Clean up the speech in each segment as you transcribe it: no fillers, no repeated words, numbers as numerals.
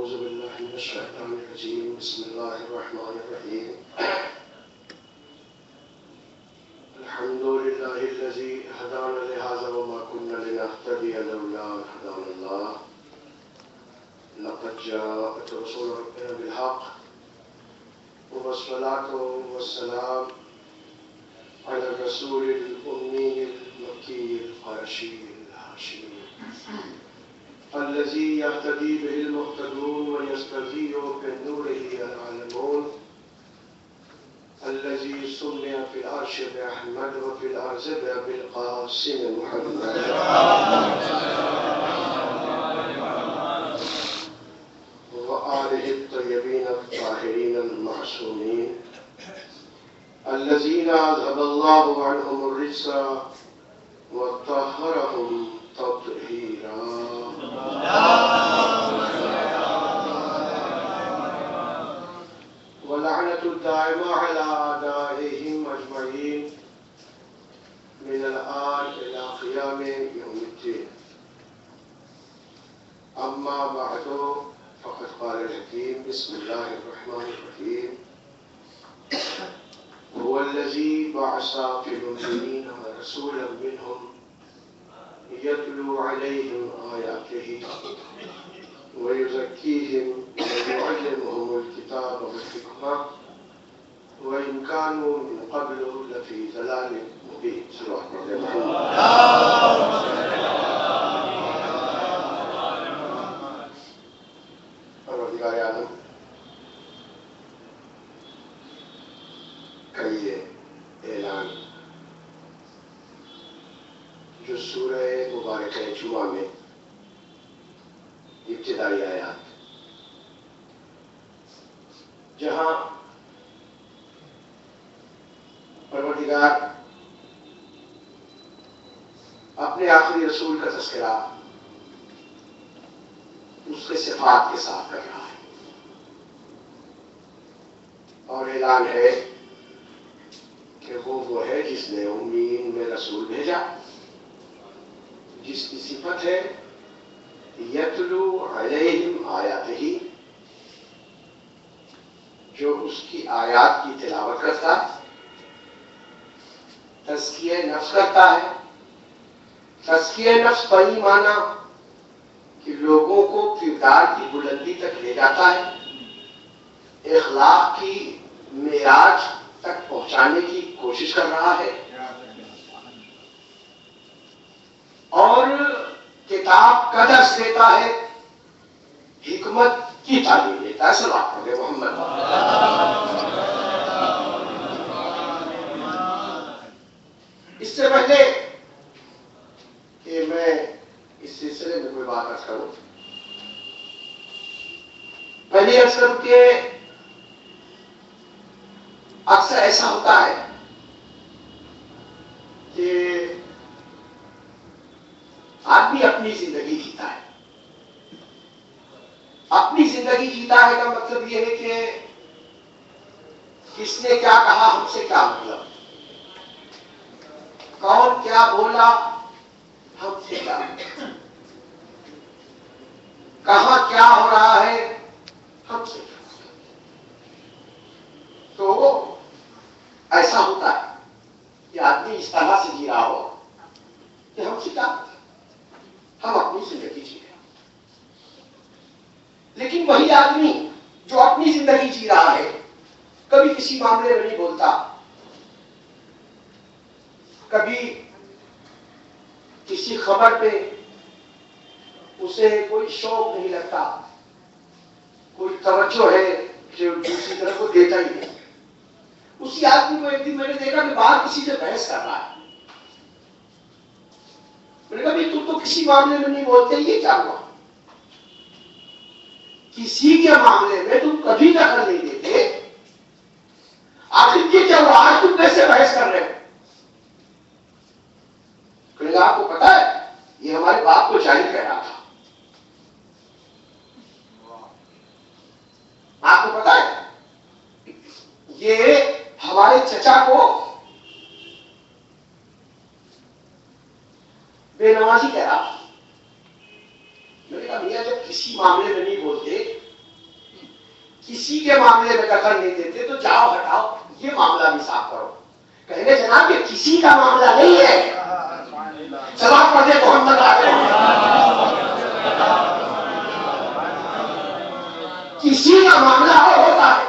أعوذ بالله من الشيطان الرجيم بسم الله الرحمن الرحيم الحمد لله الذي هدانا لهذا وما كنا لنهتدي لولا أن هدانا الله لقد جاءت رسول ربنا بالحق والصلاة والسلام على الرسول الأمي المكي القرشي الهاشمي الذي يهتدي به المهتدون ويستضيء بنوره العالمون الذي سمي في العرش بأحمد وفي الأرض بالقاسم محمد وآله الطيبين الطاهرين المعصومين الذين أذهب الله عنهم الرجس وطهرهم تطهيرا ولعنة الدائمة على أعدائهم أجمعين من الآن إلى قيام يوم الدين. أما بعد فقد قال الحكيم بسم الله الرحمن الرحيم هو الذي بعث في الأميين رسولا منهم يتلو عليهم آياته ويزكيهم ويعلمهم الكتاب والحكمة وإن كانوا من قبل لفي ضلال مبين. صلى الله عليه پروردگار عالم کا یہ اعلان جو سورہ مبارکہ جمعہ میں ابتدائی آیات جہاں پروردگار اپنے آخری رسول کا تذکرہ اس کے صفات کے ساتھ کر رہا ہے اور اعلان ہے کہ وہ ہے جس نے امین میں رسول بھیجا جس کی صفت ہے یتلو علیہم آیاتہ جو اس کی آیات کی تلاوت کرتا ہے تزکیہ نفس کرتا ہے. تزکیہ نفس بنی مانا کہ لوگوں کو کردار کی بلندی تک لے جاتا ہے اخلاق کی معراج تک پہنچانے کی کوشش کر رہا ہے اور کتاب کا درس دیتا ہے حکمت کی تعلیم دیتا ہے. صلی اللہ علیہ محمد. اس سے پہلے کہ میں اس سلسلے میں کوئی بات عرض کروں پہلے عرض کروں کہ اکثر ایسا ہوتا ہے کہ آدمی اپنی زندگی جیتا ہے. اپنی زندگی جیتا ہے کا مطلب یہ ہے کہ کس نے کیا کہا ہم سے کیا مطلب, کون کیا بولا ہم سے کیا, کہاں کیا ہو رہا ہے ہم سے کیا. تو ایسا ہوتا ہے کہ آدمی اس طرح سے جی رہا ہو کہ ہم سے کیا ہم اپنی زندگی جی رہے ہیں. لیکن وہی آدمی جو اپنی زندگی جی رہا ہے کبھی کسی معاملے میں نہیں بولتا, کبھی کسی خبر پہ اسے کوئی شوق نہیں لگتا, کوئی توجہ ہے جو دوسری طرف کو دیتا ہی نہیں. اسی آدمی کو ایک دن میں نے دیکھا کہ باہر کسی سے بحث کر رہا ہے. میں نے کہا بھائی تم تو کسی معاملے میں نہیں بولتے, یہ کیا ہوا؟ کسی کے معاملے میں تم کبھی دخل نہیں دیتے, آخر یہ کیا ہوا آج تم کیسے بحث کر رہے ہو؟ کہ آپ کو پتا ہے یہ ہمارے باپ کو جاہل کہہ رہا تھا. آپ کو پتا ہے یہ ہمارے چچا کو بے نمازی کہہ رہا. میں نے کہا میاں جب کسی معاملے میں نہیں بولتے کسی کے معاملے میں دخل نہیں دیتے تو جاؤ ہٹاؤ یہ معاملہ بھی صاف کرو. کہنے جناب یہ کسی کا معاملہ نہیں ہے. صلاۃ پڑھے محمد کسی کا معاملہ اور ہوتا ہے.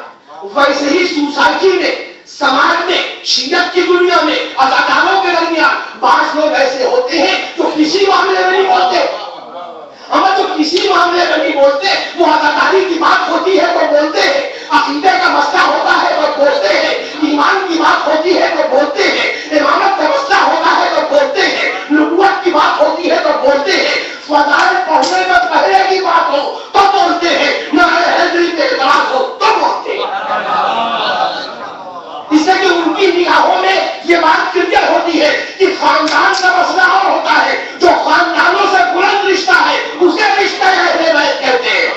ویسے ہی سوسائٹی میں، سماج میں، شریعت کی دنیا میں، اداکاروں کے درمیان بعض لوگ ایسے ہوتے ہیں جو کسی معاملے میں نہیں بولتے. ہم جو کسی معاملے میں نہیں بولتے وہ اداکاری کی بات ہوتی ہے تو بولتے ہیں، عقیدے کا مسئلہ ہوتا ہے تو بولتے ہیں، ایمان کی بات ہوتی ہے تو بولتے ہیں، امامت کا مسئلہ ہوتا ہے تو بولتے ہیں، نبوت کی بات ہوتی ہے تو بولتے ہیں، فضائل پڑھنے میں پہلے کی بات ہو تو بولتے ہیں، نہ حیدری پہ اعتراض ہو تو بولتے ہیں. اس سے کہ ان کی نگاہوں میں یہ بات کلیئر ہوتی ہے کہ خاندان کا مسئلہ اور ہوتا ہے، جو خاندانوں سے بلند رشتہ ہے اسے رشتہ اہل بیت کہتے ہیں.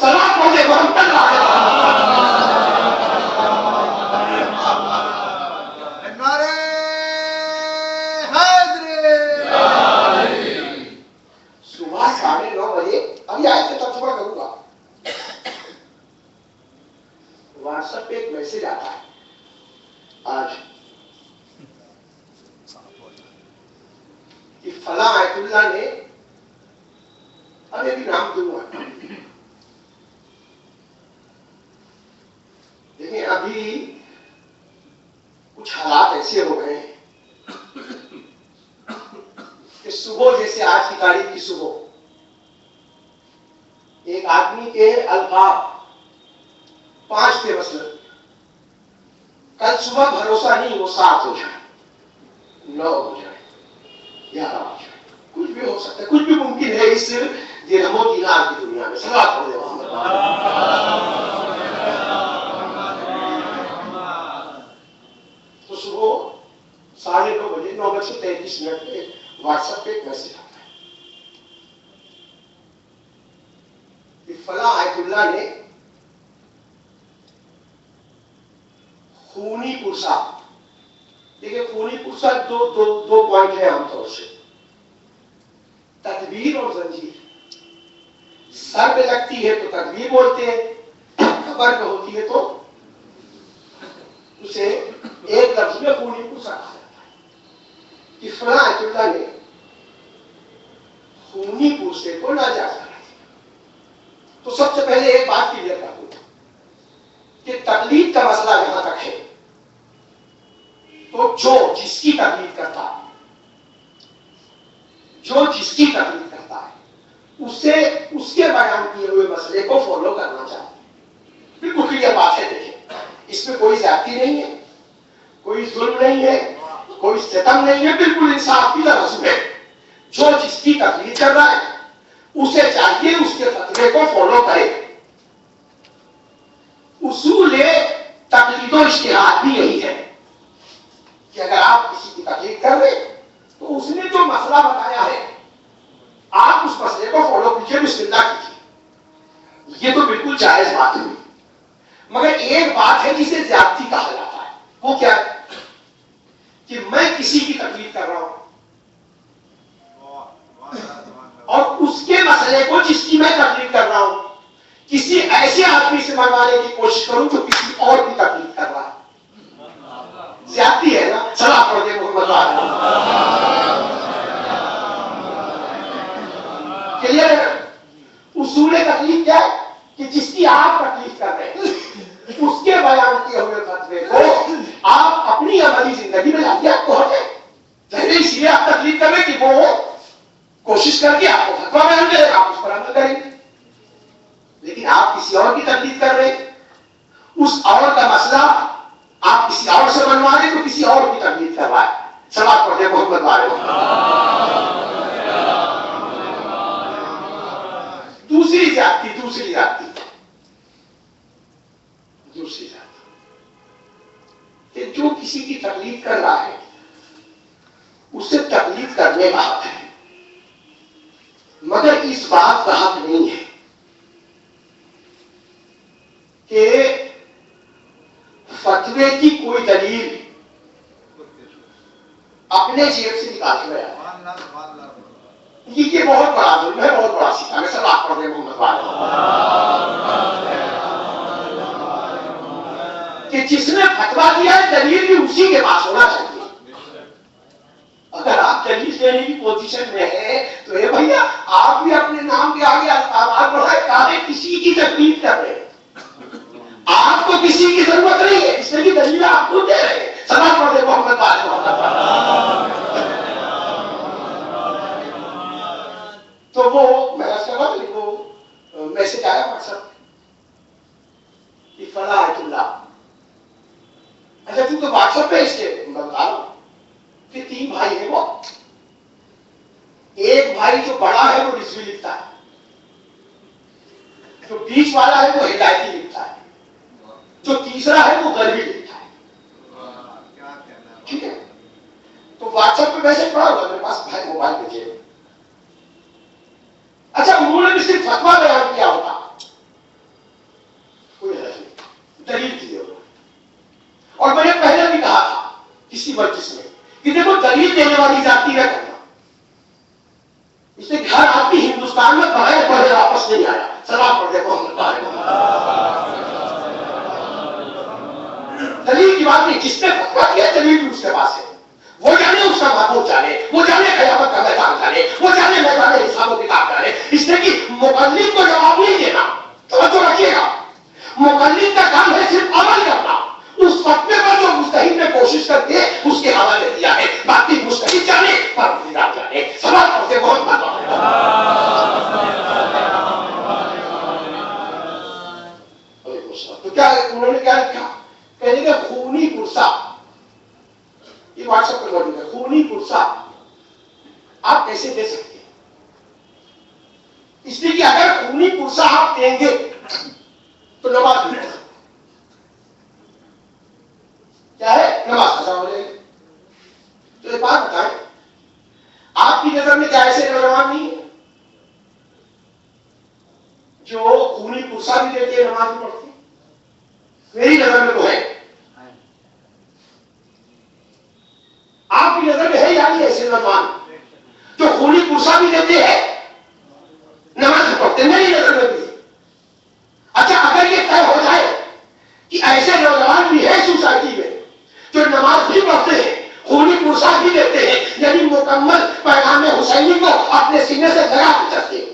صلاۃ پڑھے محمد نعرہ حیدری. صبح 9:30 بجے ابھی آج سے ترجمہ کروں گا. واٹس ایپ پہ ایک میسج آتا ہے آج کہ فلاں آیت اللہ نے، ابھی ابھی نام دوں گا، لیکن ابھی کچھ حالات ایسے ہو گئے ہیں کہ صبح جیسے آج کی تاریخ کی صبح ایک آدمی کے القاب 5 تھے مثلا، کل صبح بھروسہ نہیں وہ 7 ہو جائے، 9 ہو جائے، 11 ہو جائے، کچھ بھی ہو سکتا ہے، کچھ بھی ممکن ہے اس درہم و دینار کی دنیا میں. صلاۃ پڑھ لیں. تو صبح 9:30 بجے 9:33 پہ واٹس ایپ پہ ایک میسج آتا ہے کہ فلاں آیت اللہ نے خونی پرسا. دیکھیں خونی پرسا دو پوائنٹ ہیں عام طور سے، تدبیر اور زنجیر. سر پہ لگتی ہے تو تدبیر بولتے ہیں، کمر پہ ہوتی ہے تو اسے ایک لفظ میں خونی پرسا کہا جاتا ہے کہ فلاں آیت اللہ نے خونی پرسے کو ناجائز کرا دیا. تو سب سے پہلے ایک بات کلیئر کر دوں کہ تقلید کا مسئلہ جہاں تک ہے تو جو جس کی تقلید کرتا ہے، جو جس کی تقلید کرتا ہے اسے اس کے بیان کیے ہوئے مسئلے کو فالو کرنا چاہیے. بالکل کلیئر بات ہے. دیکھیں اس میں کوئی زیادتی نہیں ہے، کوئی ظلم نہیں ہے، کوئی ستم نہیں ہے، بالکل انصاف کی ترازو ہے. جو جس کی تقلید کر رہا ہے اسے چاہیے اس کے فتوے کو فالو کرے. اصول تقلید و اجتہاد بھی یہی ہے کہ اگر آپ کسی کی تقلید کر رہے تو اس نے جو مسئلہ بتایا ہے آپ اس مسئلے کو فالو کیجیے، بسم اللہ کیجیے. یہ تو بالکل جائز بات ہوئی. مگر ایک بات ہے جسے زیادتی کہا جاتا ہے، وہ کیا ہے کہ میں کسی کی تقلید کر رہا ہوں اور اس کے مسئلے کو جس کی میں تقلید کر رہا ہوں کسی ایسے آدمی سے منوانے کی کوشش کروں جو کسی اور کی تقلید کر رہا ہے. زیادتی ہے نا. صلاۃ پڑھ دیں محمد. کلیئر ہے. اصول تقلید کیا ہے کہ جس کی آپ تقلید کر رہے ہیں اس کے بیان کیے ہوئے فتوے کو آپ اپنی عملی زندگی میں لاتے آپ کو ہٹے. پہلے اس لیے آپ تقلید کر رہے کہ وہ کوشش کر کے آپ کو فتوا بیان کرے، آپ اس پر عمل کریں گے. لیکن آپ کسی اور کی تقلید کر رہے ہیں، اس اور کا مسئلہ آپ کسی اور سے بنوا رہے تو کسی اور کی تقلید کر رہا ہے. صلاۃ پڑھے محمد والے. دوسری زیادتی کہ جو کسی کی تقلید کر رہا ہے اسے تقلید کرنے کا حق ہے، مگر اس بات کا حق نہیں ہے کہ فتوے کی کوئی دلیل اپنے جیب سے نکال کے بیان. یہ بہت بڑا ظلم ہے، بہت بڑا سیکھا میں سب آپ پڑھنے محمد والے کہ جس نے فتوا دیا ہے دلیل بھی اسی کے پاس ہونا چاہیے. اگر آپ دلیل دینے کی پوزیشن میں ہیں تو یہ بھیا آپ بھی اپنے نام کے آگے آواز بڑھائے، کارے کسی کی تکلیف کر رہے ہیں. آپ کو کسی کی ضرورت نہیں ہے، اس لیے دلیل آپ کو دے رہے ہیں. سلام پڑھے محمد والے تو وہ میں وہ میسج آیا واٹس ایپ کہ فلاں آیت اللہ. اچھا تم تو واٹس ایپ پہ اس کے میں بتا رہا ہوں کہ 3 بھائی ہیں. وہ ایک بھائی جو بڑا ہے وہ رضوی لکھتا ہے، جو بیچ والا ہے وہ ہدایتی لکھتا ہے، جو تیسرا ہے وہ غربی لکھتا ہے. ٹھیک ہے، تو واٹس ایپ پہ میسج پڑا ہوا میرے پاس، بھائی موبائل بھیجے. اچھا انہوں نے بھی صرف فتوا بیان کیا ہوتا، کوئی حرج نہیں، دلیل دیے ہوگا. اور میں نے پہلے بھی کہا تھا کسی مجلس میں کہ دیکھو دلیل دینے والی ذاتی نہ کرنا، اس سے ہر آدمی ہندوستان میں بغیر پڑھے واپس نہیں آیا. سلام پڑھ دے محمد دلیل کی بات نہیں، جس نے فتوا کیا دلیل بھی اس کے پاس ہے. وہ جانے اس کا معبود جانے، وہ جانے قیامت کا میدان جانے، وہ جانے میدان حساب و کتاب جانے. اس نے کہ مقلد کو جواب نہیں دینا. توجہ رکھیے گا، مقلد کا کام ہے صرف عمل کرنا. اس فتوے پر جو مجتہد نے کوشش کر کے اس کے حوالے دیا ہے، باقی مجتہد جانے پروردگار جانے. سوال کرتے بہت مزہ. تو کیا انہوں نے کیا لکھا؟ کہنے کہ خونی پرسا، یہ واٹس ایپ پہ موجود ہے، خونی پرسا آپ کیسے دے سکتے ہیں؟ اس لیے کہ اگر خونی پرسا آپ دیں گے تو نماز نہیں پڑھ سکتے. کیا ہے؟ نماز قضا ہو جائے گی. تو ایک بات بتائیں، آپ کی نظر میں کیا ایسے نوجوان نہیں ہے جو خونی پرسا بھی دیتے ہیں نماز بھی پڑھتے؟ میری نظر میں تو ہے. آپ کی نظر میں ہے یا نہیں ایسے نوجوان جو خونی پرسا بھی دیتے ہیں نماز بھی پڑھتے؟ میری نظر میں بھی. اچھا اگر یہ طے ہو جائے کہ ایسے نوجوان بھی ہیں سوسائٹی میں جو نماز بھی پڑھتے ہیں خونی پرسا بھی دیتے ہیں، یعنی مکمل پیغام حسینی کو اپنے سینے سے لگا کے چلتے ہیں،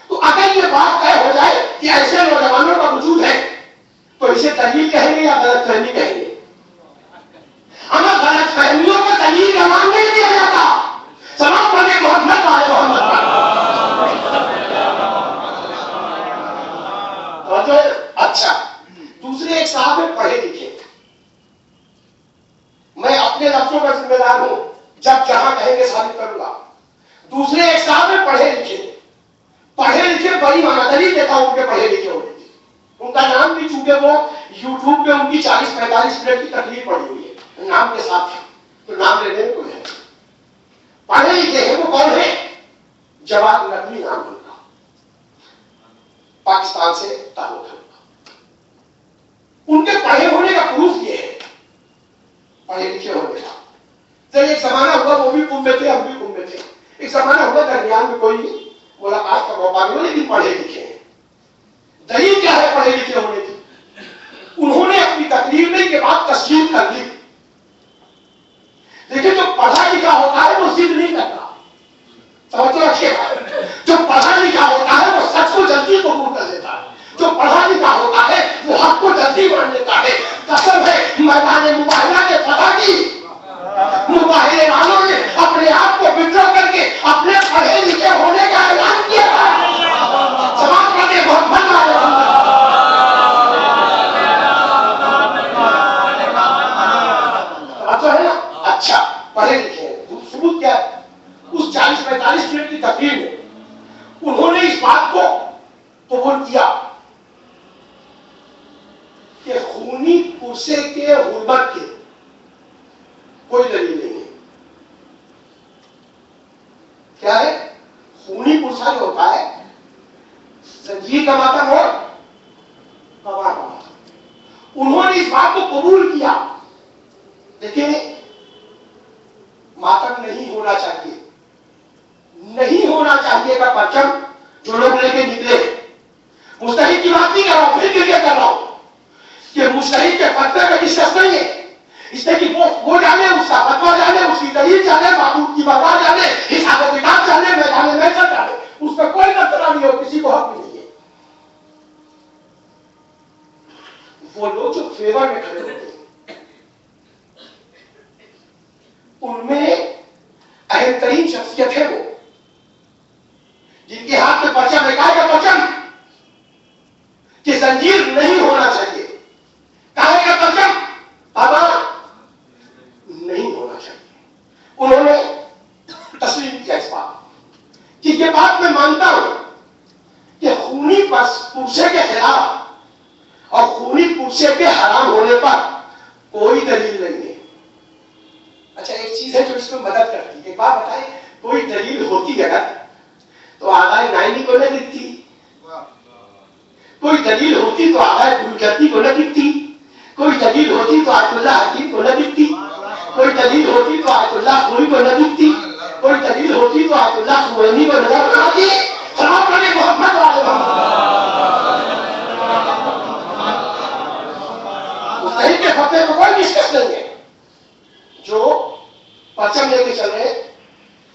تو اگر یہ بات طے ہو جائے کہ ایسے نوجوانوں کا وجود ہے تو اسے دلیل کہیں گے یا غلط فہمی کہیں گے؟ ہمیں غلط فہمیوں کو دلیل قرار نہیں دیا جاتا. سلام پڑھے محمد والے محمد. اچھا دوسرے ایک صاحب ہیں پڑھے لکھے، میں اپنے لفظوں کا ذمہ دار ہوں، جب جہاں کہیں گے ثابت کروں گا. دوسرے ایک صاحب ہیں پڑھے لکھے بڑی مانا دلیل دیتا ہوں ان کے پڑھے لکھے ہونے کی. ان کا نام بھی چونکہ وہ یوٹیوب پہ ان کی 40-45 منٹ کی تقریر پڑی ہوئی ہے نام کے ساتھ، تو نام لینے میں کوئی ہے. پڑھے لکھے ہیں وہ کون ہے؟ جواد نقوی نام ان کا، پاکستان سے تعلق ہے. ان کے پڑھے ہونے کا پروف یہ ہے، پڑھے لکھے ہونے کا. جب ایک زمانہ ہوا وہ بھی کم میں تھے، ہم بھی کم میں تھے، ایک زمانہ ہوا درمیان میں کوئی ملاقات کا موقع نہیں ہوا، لیکن پڑھے لکھے ہیں. دلیل کیا ہے پڑھے لکھے ہونے کی؟ انہوں نے اپنی تقریر میں کے بعد تسلیم کر لی. لیکن جو پڑھا لکھا ہوتا ہے وہ ضد نہیں کرتا. توجہ رکھیے گا، جو پڑھا لکھا ہوتا ہے وہ سچ کو جلدی قبول کر لیتا ہے، جو پڑھا لکھا ہوتا ہے وہ حق کو جلدی مان لیتا ہے. قسم ہے میدان مباہلہ کے فتح کی، مباہلے والوں نے اپنے آپ کو وڈرا کر کے اپنے پڑھے لکھے ہونے کا اعلان کیا ہے. سماج کرنے بہت بن رہا ہے نا. اچھا پڑھے لکھے ثبوت کیا ہے؟ اس 40-45 منٹ کی تقریر میں انہوں نے اس بات کو قبول کیا کہ خونی پرسے کے غربت کے کوئی دلیل نہیں ہے. کیا ہے خونی پرسا جو ہوتا ہے؟ زنجیر کا ماتم اور گواہ کا ماتم. انہوں نے اس بات کو قبول کیا لیکن ماتم نہیں ہونا چاہیے. نہیں ہونا چاہیے کا پرچم جو لوگ لے کے نکلے. مجتہد کی بات نہیں کر رہا ہوں، پھر کلیئر کر رہا ہوں کہ مجتہد کے فتوے میں ڈسکس نہیں ہے. اس نے کہ وہ جانے، اس کا فتویٰ جانے، اس کی دلیل جانے، معبود کی بات جانے، حساب و کتاب جانے، میدان محشر جانے، اس پہ کوئی مسئلہ نہیں ہو، کسی کو حق نہیں ہے. وہ لوگ جو فیور میں کھڑے ہوتے ہیں ان میں اہم ترین شخصیت ہے وہ جن کے ہاتھ میں پرچم ہے. کہا کا پرچم کہ زنجیر نہیں ہونا چاہیے. کہا کا پرچم ابا نہیں ہونا چاہیے. انہوں نے تسلیم کیا اس بات کہ یہ بات میں مانتا ہوں کہ خونی پرچے کے خلاف اور خونی پرچے کے حرام ہونے پر کوئی دلیل نہیں ہے. اچھا ایک چیز ہے جو اس میں مدد کرتی ہے. ایک بات بتائیں، کوئی دلیل ہوتی اگر تو آغائے نائنی کو نہ دکھتی، کوئی دلیل ہوتی تو آغائے گلگتی کو نہ دکھتی، کوئی دلیل ہوتی تو آیت اللہ حکیم کو نہ دکھتی، کوئی دلیل ہوتی تو آیت اللہ خوری کو نہ دکھتی، کوئی دلیل ہوتی تو آیت اللہ خوینی کو نظر آتی. سلام کرے محمد والے مستحیل کے فتوے کو کوئی ڈسکس نہیں ہے. جو پرچم لے کے چلے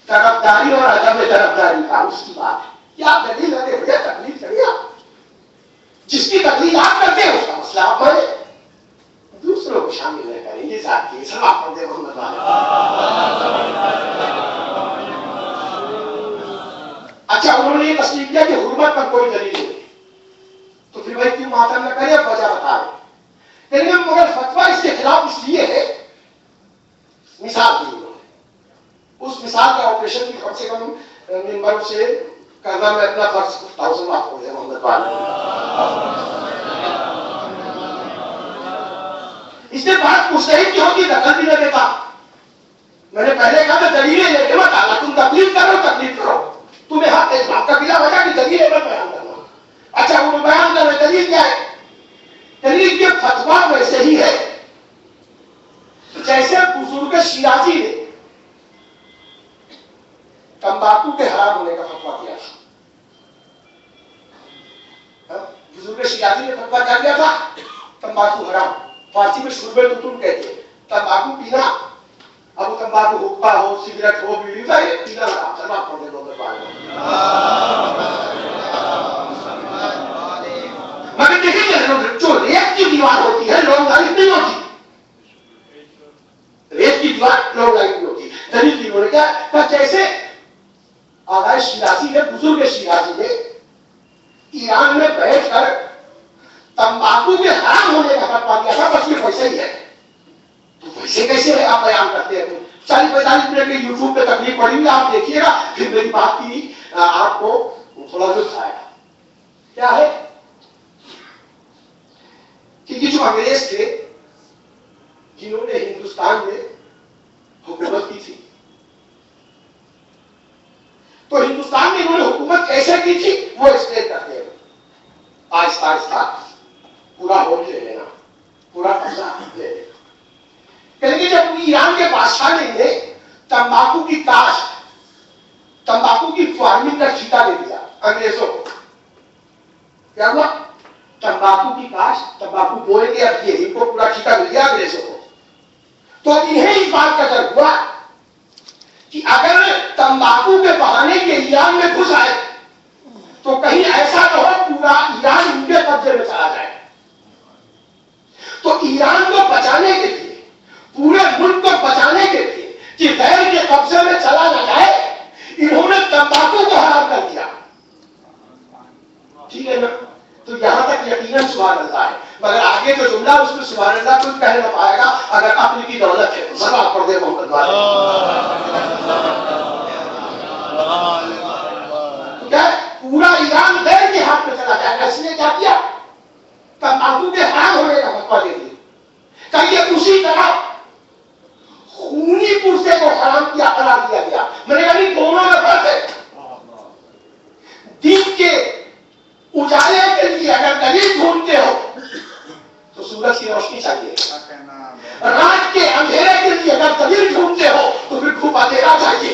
طرفداری اور عدم طرفداری کا اس کی بات ہے. کیا دلیل لگے ہوئے تقلید کریے، آپ جس کی تقلید آپ کرتے ہیں اس کا مسئلہ آپ بڑھے، دوسروں کو شامل نہ کریں. یہ ذات کی سلام پڑھ دے محمد والے. اچھا انہوں نے یہ تسلیم کیا کہ حرمت پر کوئی دلیل نہیں، تو پھر بھائی کیوں ماتم نہ کرے؟ وجہ بتا رہے. لیکن مگر فتویٰ اس کے خلاف اس لیے ہے، مثال دی انہوں نے. اس مثال کا آپریشن بھی کم سے کم ممبر سے کرنا میں اپنا فرض 1000 معاف ہو جائے محمد والے. اس نے بات مستحیل کی ہوتی دخل بھی نہ دیتا. میں نے پہلے کہا تھا دلیلیں لے کے مت آنا، تم تقلید کرو، تمہیں حق ہے بات کا بلا وجہ کی دلیلیں میں بیان کرنا. اچھا وہ بیان کر رہے دلیل کیا ہے؟ دلیل کے فتویٰ ویسے ہی ہے جیسے بزرگ شیرازی نے تمباکو کے حرام ہونے کا فتویٰ دیا تھا. بزرگ شیرازی نے فتویٰ کیا دیا تھا؟ تمباکو حرام. فارسی میں شرب تتون کہتے ہیں. تمباکو پینا، اب تمباکو حقہ ہو، سگریٹ ہو، بیڑی ہو، یہ پینا حرام. سلام پڑھ دے لوگ مگر دیکھیے جو ریت کی دیوار ہوتی ہے لوگ لائٹ نہیں ہوتی. ریت کی دیوار لوگ لائٹ نہیں ہوتی. دلیل کی ہونے کیا جیسے آغائے شیرازی نے، بزرگ شیرازی نے ایران میں بیٹھ کر تمباکو کے حرام ہونے کا فتویٰ دیا تھا. بس یہ ویسے ہی ہے. تو ویسے کیسے ہے آپ بیان کرتے ہیں؟ 40-45 منٹ کی یوٹیوب پہ تقریر پڑی ہوئی آپ دیکھیے گا، پھر میری بات کی آپ کو تھوڑا لطف آئے گا. کیا ہے کہ یہ جو انگریز تھے جنہوں نے ہندوستان میں حکومت کی تھی، تو ہندوستان میں انہوں نے حکومت کیسے کی تھی وہ ایکسپلین کرتے ہیں. آہستہ آہستہ پورا ہول لے لینا، پورا قبضہ لے لینا. کہ جب ایران کے بادشاہ نے انہیں تمباکو کی کاشت، تمباکو کی فارمنگ کا ٹھیکہ دے دیا انگریزوں کو. کیا ہوا؟ تمباکو کی کاشت، تمباکو بولیں گے اب یہ ان کو پورا ٹھیکہ مل گیا انگریزوں کو. تو انہیں اس بات کا ڈر ہوا کہ اگر تمباکو کے بہانے کے ایران میں گھس آئے تو کہیں ایسا نہ ہو پورا ایران ان کے قبضے میں چلا جائے. تو ایران کو بچانے کے لیے، پورے ملک کو بچانے کے لیے کہ غیر کے قبضے میں چلا نہ جائے، انہوں نے تمباکو کو حرام کر دیا. ٹھیک ہے نا؟ تو یہاں تک یقیناً سبحان اللہ ہے، مگر آگے جو جملہ اس میں سبحان اللہ کچھ کہہ نہ پائے گا اگر اپنی کی دولت ہے. سلام پڑھ دے محمد والے. کیا پورا ایران غیر کے ہاتھ میں چلا جائے گا؟ اس نے کیا کیا؟ تمباکو کے حرام ہونے کا فتویٰ دے دیا. کہیے اسی طرح خونی پرسے کو حرام کیا قرار دیا گیا. میں نے کہا نہیں، دونوں میں فرق ہے. دین کے اجالے کے لیے اگر دلیل ڈھونڈتے ہو تو سورج کی روشنی چاہیے. رات کے اندھیرے کے لیے اگر دلیل ڈھونڈتے ہو تو پھر دھوپ اندھیرا چاہیے.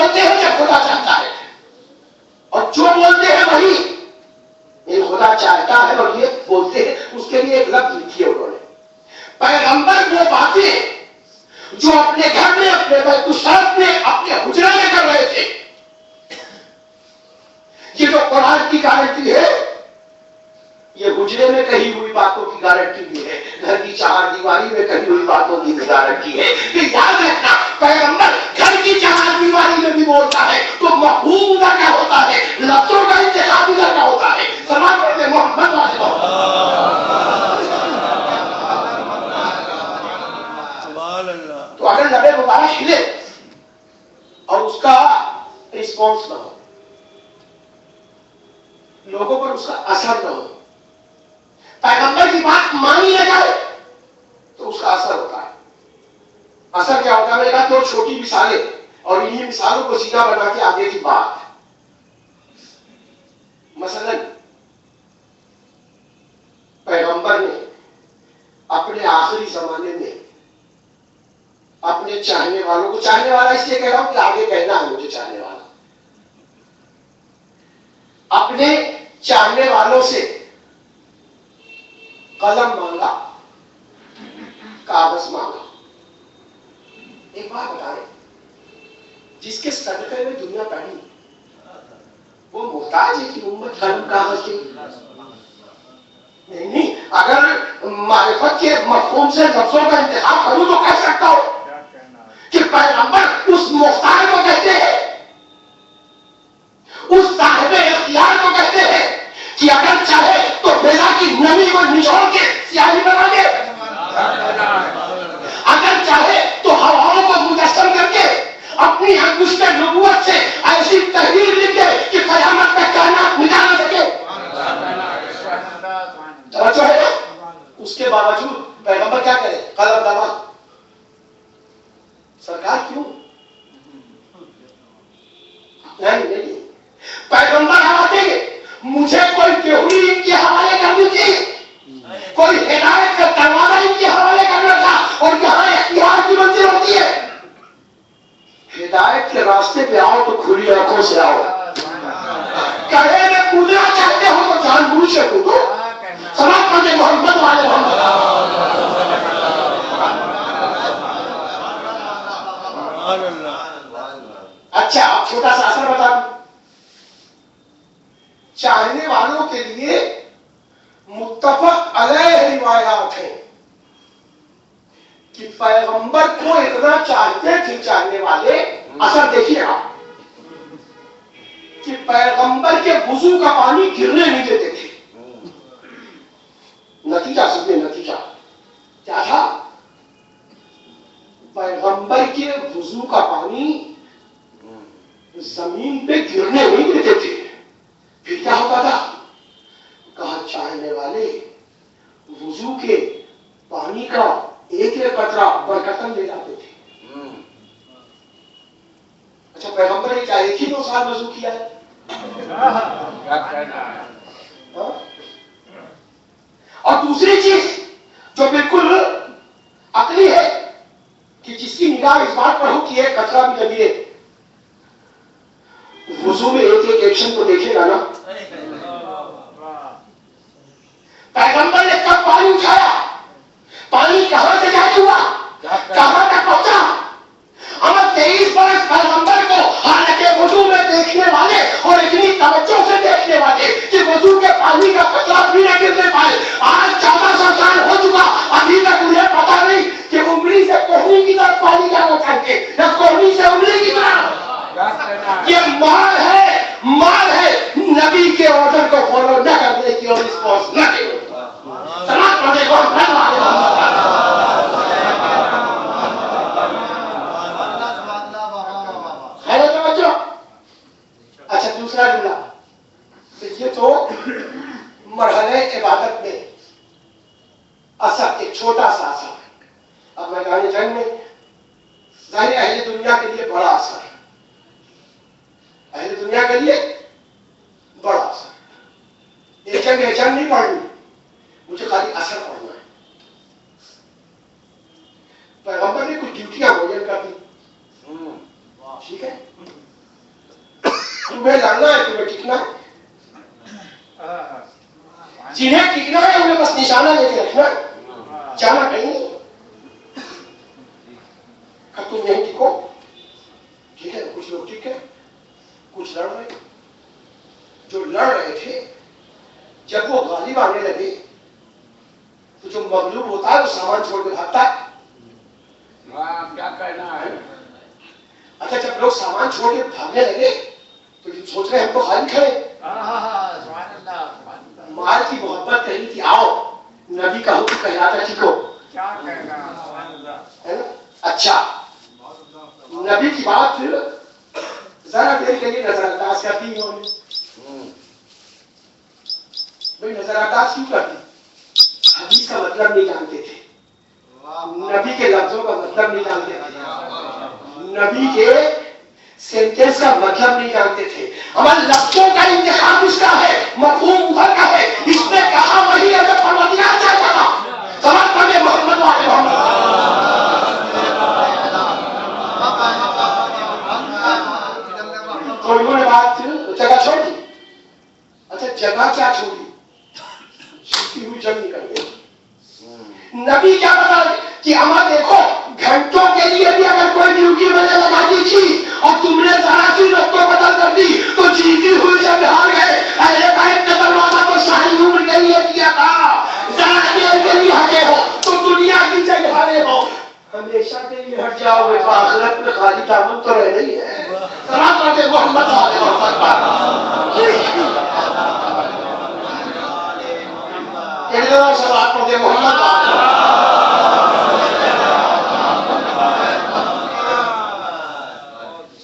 بولتے ہیں جب خدا چاہتا ہے، اور جو بولتے ہیں وہی یہ خدا چاہتا ہے، اور یہ بولتے ہیں. اس کے لیے ایک لفظ لکھی ہے انہوں نے، پیغمبر وہ باتیں جو اپنے گھر میں، اپنے بیت الشرف میں، اپنے حجرے میں کر رہے تھے. یہ جو قرآن کی گارنٹی ہے، یہ حجرے میں کہی ہوئی باتوں کی گارنٹی بھی ہے، گھر کی چہار دیواری میں کہی ہوئی باتوں کی بھی گارنٹی ہے. کہ یاد رکھنا، پیغمبر گھر کی چہار دیواری میں بھی بولتا ہے تو مفہوم ادھر کا ہوتا ہے، لفظوں کا انتخاب ادھر کا ہوتا ہے. سلام کرتے محمد والے تو اگر لبے مبارک ہلے اور اس کا رسپانس نہ ہو، لوگوں پر اس کا اثر نہ ہو، پیغمبر کی بات مانی نہ جائے، تو اس کا اثر ہوتا ہے. اثر کیا ہوتا ہے؟ میں نے کہا دو چھوٹی مثالیں اور انہی مثالوں کو سیدھا بنا کے آگے کی بات. مثلا پیغمبر نے اپنے آخری زمانے میں اپنے چاہنے والوں کو، چاہنے والا اس لیے کہہ رہا ہوں کہ آگے کہنا ہے مجھے چاہنے والا، اپنے چاہنے والوں سے قلم مانگا، کاغذ مانگا. ایک بات بتا رہے، جس کے صدقے میں دنیا پڑی وہ محتاج ہے کہ امت قلم کاغذ کی؟ نہیں. اگر معرفت کے مفہوم سے لفظوں کا انتخاب کروں تو کہہ سکتا ہوں کہ پیغمبر اس مختار کو کہتے ہیں، اس صاحب اختیار کو کہتے ہیں کہ اگر چاہے تو بیلا کی نمی کو نچوڑ کے سیاہی بنا دے، اگر چاہے تو ہواؤں کو مجسم کر کے اپنی انگشت نبوت سے ایسی تحریر لکھ دے کہ قیامت کا کائنات مٹا نہ سکے. توجہ ہے نا؟ اس کے باوجود پیغمبر کیا کرے؟ قلم دبا. سرکار کیوں؟ نہیں. پیغمبر آتے مجھے کوئی بیہوری ان کے حوالے کرنی تھی، کوئی ہدایت کا دروازہ ان کے حوالے کرنا تھا. اور یہاں اختیار کی منزل ہوتی ہے، ہدایت کے راستے پہ آؤ تو کھلی آنکھوں سے آؤ. کہے میں کودنا چاہتے ہو تو جان بوجھ سے کودو. سلام پڑھتے محمد والے محمد. اچھا اب چھوٹا سا اثر بتا دوں. چاہنے والوں کے لیے متفق علیہ روایات ہیں کہ پیغمبر کو اتنا چاہتے تھے چاہنے والے. اثر دیکھیے آپ کہ پیغمبر کے وضو کا پانی گرنے نہیں دیتے تھے. نتیجہ سمجھے، نتیجہ کیا تھا؟ پیغمبر کے وضو کا پانی زمین پہ گرنے نہیں دیتے تھے. پھر کیا ہوتا تھا؟ کہا چاہنے والے وضو کے پانی کا ایک ایک قطرہ برکتن لے جاتے تھے. اچھا پیغمبر نے کیا ایک ہی 2 سال وضو کیا ہے؟ اور دوسری چیز جو بالکل عقلی ہے کہ جس کی نگاہ اس بات پر ہو کہ ایک قطرہ بھی لگے وضو میں ایک ایک ایکشن کو دیکھے گا نا. پیغمبر نے کب پانی اٹھایا؟ پانی کہاں سے جاری ہوا؟ کہاں تک پہنچا؟ ہم 23 برس پیغمبر کو حالانکہ وضو میں دیکھنے والے اور اتنی توجہ سے دیکھنے والے کہ وضو کے پانی کا قطرہ بھی نہ گرنے پائے. آج 1400 سال ہو چکا، ابھی تک انہیں پتا نہیں کہ انگلی سے کوہنی کی طرف پانی جانا چاہیے یا کوہنی سے انگلی کی طرف. یہ مال ہے نبی کے آرڈر کو فالو نہ کرنے کی اور رسپانس نہ کرنے کی. سلام پڑھنے کو اچھا دوسرا جملہ، یہ تو مرحلہ عبادت میں اثر، ایک چھوٹا سا اثر. اب میں کہانی جنگ میں ظاہر اہل دنیا کے لیے بڑا اثر ہے، اہل دنیا کے لیے بڑا اثر. ایک جنگ نہیں پڑھنی، مجھے خالی اثر پڑھنا ہے. پیغمبر نے کچھ ڈیوٹیاں معین کر دی، ٹھیک ہے، تمہیں لڑنا ہے، تمہیں ٹکنا ہے، جنہیں ٹکنا ہے انہیں بس نشانہ لے کے رکھنا ہے، جانا کہیں نہیں. تم یہیں ٹکو. ٹھیک ہے، کچھ لوگ ٹھیک ہے، کچھ لڑ رہے. جو لڑ رہے تھے جب وہ غالب آنے لگے تو جو مغلوب ہوتا ہے وہ سامان چھوڑ کے بھاگتا ہے. کیا کہنا ہے؟ اچھا جب لوگ سامان چھوڑ کے بھاگنے لگے تو یہ سوچ رہے ہم تو خالی کھڑے. مال کی محبت کہی تھی آؤ، نبی کا حکم کہلاتا ٹھیکو. اچھا نبی کی بات پھر ذرا دیر کے لیے نظر انداز کرتی انہوں نے. بھائی نظر انداز کیوں کرتی؟ حدیث کا مطلب نہیں جانتے تھے، نبی کے لفظوں کا مطلب نہیں جانتے تھے، نبی کے سینٹینس کا مطلب نہیں جانتے تھے. ہمارے لفظوں کا انتخاب اس کا ہے، مفہوم ادھر کا ہے. اس نے کہا وہی اگر پروردگار چاہتا تھا. سمجھ پڑے محمد والے محمد. تو انہوں نے بات جگہ چھوڑ دی. اچھا جگہ کیا چھوڑی؟ جیتی ہوئی جنگ نکل گئی. نبی کیا بتا رہے کہ اما دیکھو گھنٹوں کے لیے بھی اگر کوئی ڈیوٹی میں نے لگا دی تھی اور تم نے ذرا سی رفتوں بدل کر دی تو جیتی ہوئی جنگ ہار گئے. اہل بیت نے دروازہ تو شاہی عمر کے لیے کیا تھا، ذرا دیر کے لیے ہٹے ہو تو دنیا کی جنگ ہارے ہو. ہمیشہ کے لیے ہٹ جاؤ گے تو آخرت میں خالی تعلق تو رہ نہیں ہے. محمد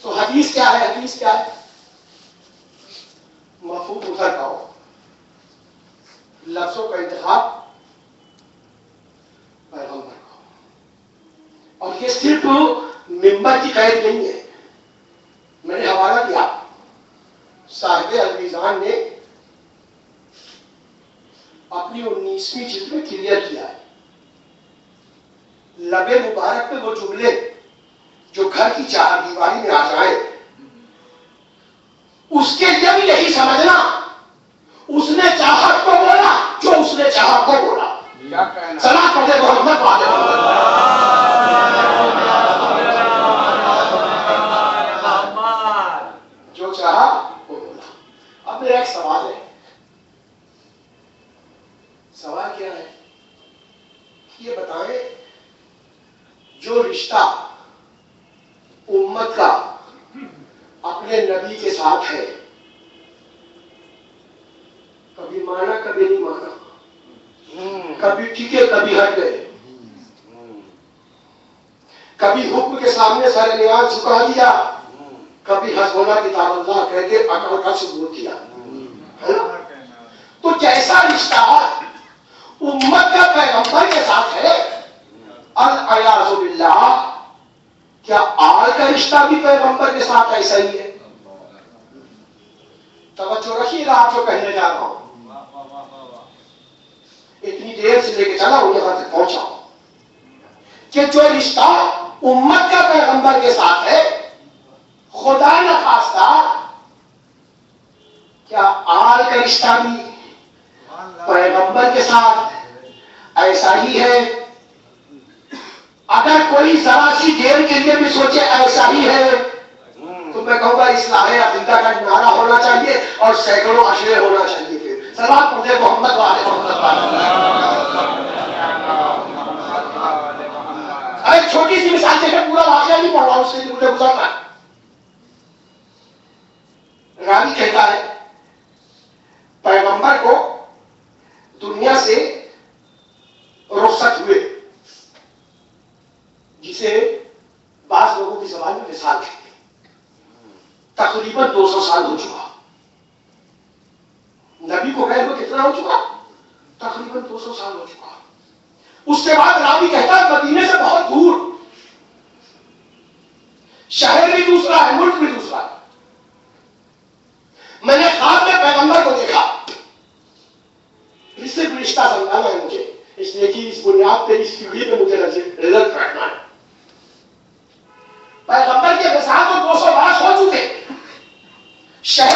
تو حدیث کیا ہے؟ حدیث کیا ہے؟ مفہوم ادھر کا ہو، لفظوں کا انتخاب پیغمبر کا ہو. اور یہ صرف ممبر کی قید نہیں ہے. میں نے حوالہ دیا صاحب المیزان نے اپنی 19ویں جلد میں کلیئر کیا ہے. لب مبارک پہ وہ جملے جو گھر کی چار دیواری میں آ جائیں اس کے لیے بھی یہی سمجھنا اس نے چاہت کو بولا جو اس نے چاہت کو بولا. صلاۃ پڑھے محمد والے. جو چاہا وہ بولا. اب میرا ایک سوال ہے. سوال کیا ہے؟ یہ بتائیں جو رشتہ امت کا اپنے نبی کے ساتھ ہے کبھی مانا کبھی نہیں مانا، کبھی ٹھیکے کبھی ہٹ گئے، کبھی حکم کے سامنے سارے نیاز جھکا دیا، کبھی حسبنا کتاب اللہ کہہ کے عقل کا ثبوت کیا. تو جیسا رشتہ امت کا پیغمبر کے ساتھ ہے العیاذ باللہ، کیا آل کا رشتہ بھی پیغمبر کے ساتھ ایسا ہی ہے؟ توجہ رکھیے گا آپ جو کہنے جا رہا ہوں. اتنی دیر سے لے کے چلا ہوں یہاں سے پہنچا کہ جو رشتہ امت کا پیغمبر کے ساتھ ہے خدا نخواستہ کیا آل کا رشتہ بھی پیغمبر کے ساتھ ایسا ہی ہے؟ اگر کوئی ذرا سی دیر کے لیے بھی سوچے ایسا ہی ہے تو میں کہوں گا اصلاح عقیدہ کا نعرہ ہونا چاہیے اور سینکڑوں اشرے ہونا چاہیے. پھر صلاۃ پڑھے محمد والے محمد والے. ایک چھوٹی سی مثال سے پورا واقعہ نہیں پڑھ رہا ہوں، اس سے مجھے گزرنا ہے. راوی کہتا ہے پیغمبر کو دنیا سے رخصت ہوئے، جسے بعض لوگوں کی زبان میں مثال کہتے ہیں، تقریباً 200 سال ہو چکا. نبی کو گئے ہوئے کتنا ہو چکا؟ تقریباً 200 سال ہو چکا. اس کے بعد راوی کہتا ہے مدینے سے بہت دور، شہر بھی دوسرا ہے، ملک بھی دوسرا ہے. میں نے خواب میں پیغمبر کو دیکھا. اس سے رشتہ سمجھانا ہے مجھے، اس لیے کہ اس بنیاد پہ اس سیڑھی پہ مجھے رزلٹ رکھنا ہے. پیغمبر کے وصال کو 200 برس ہو چکے، شہر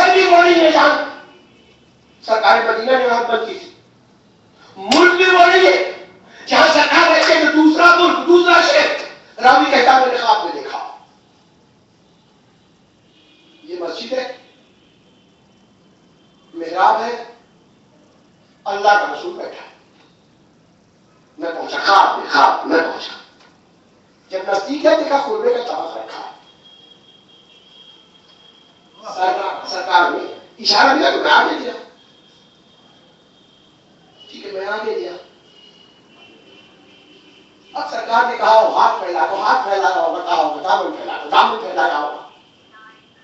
مسجد ہے, محراب ہے, اللہ کا رسول بیٹھا ہے. میں پہنچا, خواب میں پہنچا. جب نزدیک ہے دیکھا خطبے کا طبق رکھا ہے. سرکار نے اشارہ دیا تو میں آگے دیا. ٹھیک ہے, میں آگے دیا. اب سرکار نے کہا ہاتھ پھیلا دو, ہاتھ پھیلا رہا ہوگا, کہا ہوگا دامن پھیلا دو, دامن پھیلا رہا ہوگا.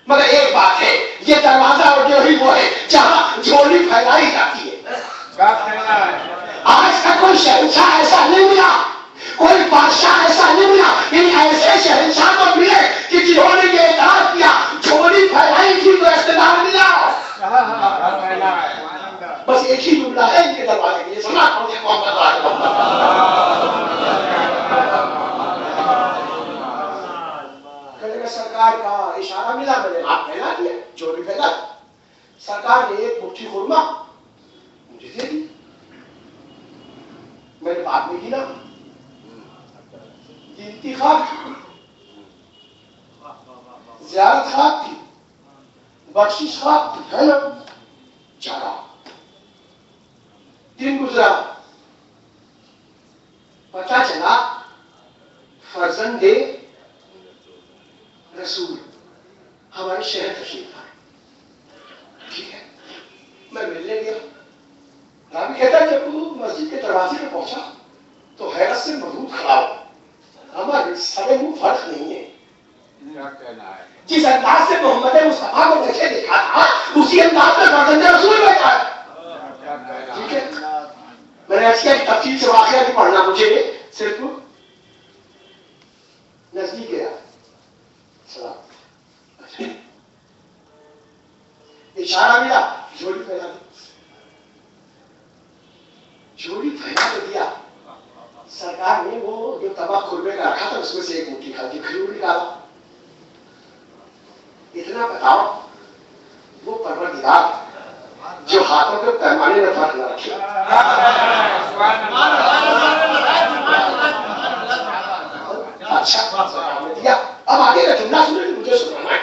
مگر ایک بات ہے, یہ دروازہ اور جو ہی وہ ہے جہاں جھولی پھیلائی جاتی ہے. آج تک کوئی شہنشاہ ایسا نہیں ملا, کوئی بادشاہ ایسا نہیں ملا, یعنی ایسے شہنشاہ کو ملے کہ جنہوں نے یہ اعتراف کیا جھولی پھیلائی تھی تو اقتدار ملا. بس ایک ہی جملہ ہے ان کے دروازے کے لیے, سنا کون سے قوم سرکار کا اشارہ ملا, میں نے ہاتھ پھیلا دیا, جھولی پھیلا. سرکار نے ایک مٹھی خورما مجھے دے دی. میں نے بعد میں گنا, گنتی خواب تھی, زیارت خواب تھی, بخشش خواب تھی, ہے نا. چارا دن گزرا, پتا چلا فرزند رسول ہمارے شہر تشریف لائے. ٹھیک ہے, میں ملنے گیا. راوی کہتا ہے جب وہ مسجد کے دروازے پہ پہنچا تو حیرت سے مضبوط کھڑا ہو. ہمارے سارے منہ فرق نہیں ہے. جس انداز سے محمد مصطفیٰ کو دیکھا تھا اسی انداز میں فرزند رسول بیٹھا ہے. ٹھیک ہے, میں نے ایسی تفصیل سے واقعہ نہیں پڑھنا, مجھے صرف نزدیک گیا. اشارہ ملا, جھولی پھیلا دی. جھولی پھیلا تو دیا. سرکار نے وہ جو طبق خربے کا رکھا تھا اس میں سے ایک مٹھی کھا دی, کھجور نکالا. اتنا بتاؤ وہ پروردگار جو ہاتھوں کے پیمانے میں فرق نہ رکھے. اچھا دیا. اب آگے کا جملہ سنیں, مجھے سنانا ہے.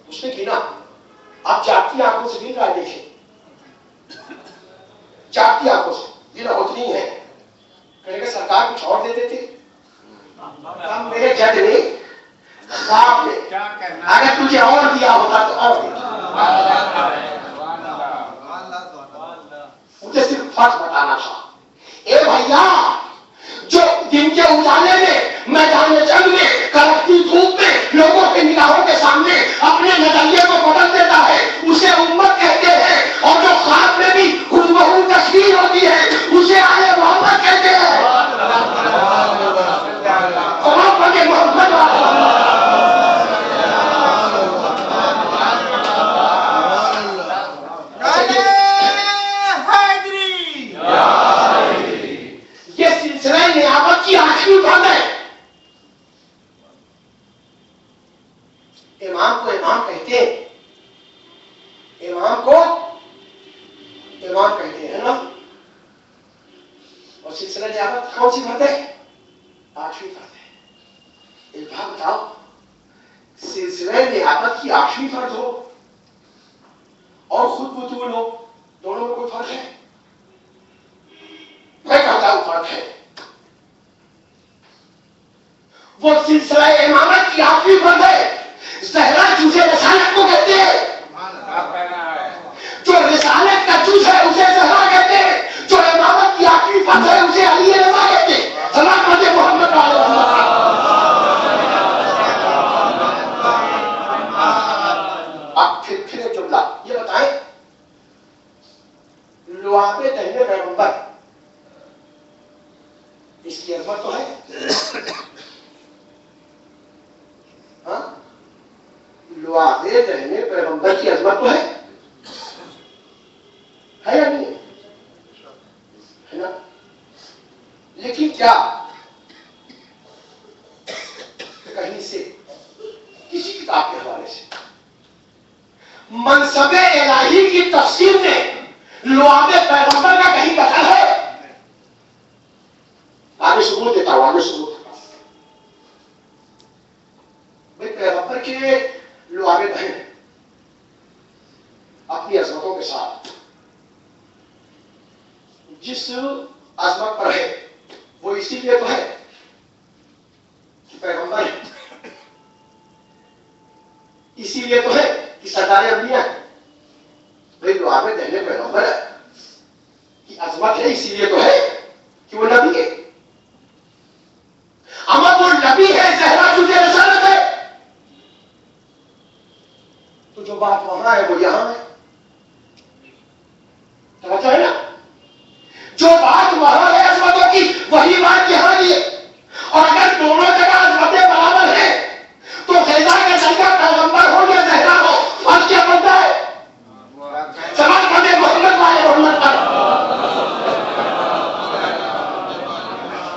اس نے گنا, آپ جاگتی آنکھوں سے گن رہا ہے, دیکھیں جاگتی آنکھوں سے گنا اتنی ہے. کہنے کہ سرکار کچھ اور دے دیتے. میرے جج نے خواب میں اگر تجھے اور دیا ہوتا تو اور دیتا. مجھے صرف فرق بتانا تھا. اے بھیا, جو دن کے اجالے میں میدان جنگ میں کڑکتی دھوپ میں لوگوں کے نگاہوں کے سامنے اپنے نظریے کو بدل دیتا ہے اسے امت کہتے ہیں, اور جو خواب میں بھی ہو تصویر ہوتی ہے اسے آلے محمد کہتے ہیں. محمد یہ سلسلہ نیابت کی آخری بات ہے. امام کو امام کہتے ہیں, امام کو امام کہتے ہیں نا. اور سلسلہ نیابت کون سی بات ہے؟ آخری بات ہے. ایک بات بتاؤ, سلسلہ نیابت کی آخری فرض ہو اور خود بطول ہو, دونوں میں کوئی فرق ہے؟ میں کہتا ہوں فرق ہے. وہ سلسلہ امامت کی آخری فرض ہے. زہرا چوزے رسالت کو کہتے ہیں, جو رسالت کا چوز ہے اسے زہرا کہتے ہیں, جو امامت کی آخری فرض ہے اسے علی رضا کہتے ہیں. سلام پڑھتے محمد والے محمد. اب پھر ایک جملہ یہ بتائیں, لعاب دہنے پیغمبر اس کی عظمت تو ہے. ہاں, لعاب دہنے پیغمبر کی عظمت تو ہے یا نہیں ہے نا. لیکن کیا کہیں سے کسی کتاب کے حوالے سے منصب الہی کی تفسیر میں لعاب پیغمبر کا کہیں دخل ہے؟ آگے ثبوت دیتا ہوں, آگے ثبوت. بھائی پیغمبر پیغمبر کے لعابے دہن ہیں اپنی عظمتوں کے ساتھ. جس عظمت پر ہے وہ اسی لیے تو ہے کہ پیغمبر ہے، اسی لیے تو ہے کہ سردار انبیاء ہے. بھائی لعابے دہنے پیغمبر ہے کی عظمت ہے، اسی لیے تو ہے کہ وہ نبی ہے. اما وہ نبی ہے، زہرا تجھے رسالت ہے، تو جو بات وہاں ہے وہ یہاں ہے. توجہ ہے نا؟ جو بات وہاں ہے عظمتوں کی، وہی بات یہاں کی ہے. اور اگر دونوں جگہ عظمتیں برابر ہیں تو غذا کا سیدہ پیغمبر ہو یا زہرا ہو، فرق کیا پڑتا ہے؟ سمجھ پڑے محمد والے محمد پر.